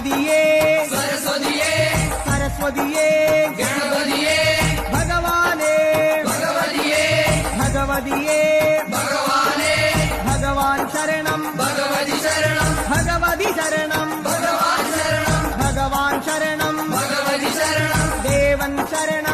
ഗണപതിയേ സരസ്വതിയേ സരസ്വതിയേ ഗണപതിയേ ഭഗവാനേ ഭഗവതിയേ ഭഗവതിയേ ഭഗവാനേ ഭഗവാൻ ശരണം ഭഗവതി ശരണം ഭഗവതി ശരണം ഭഗവാൻ ശരണം ഭഗവാൻ ശരണം ഭഗവതി ശരണം ദേവൻ ശരണം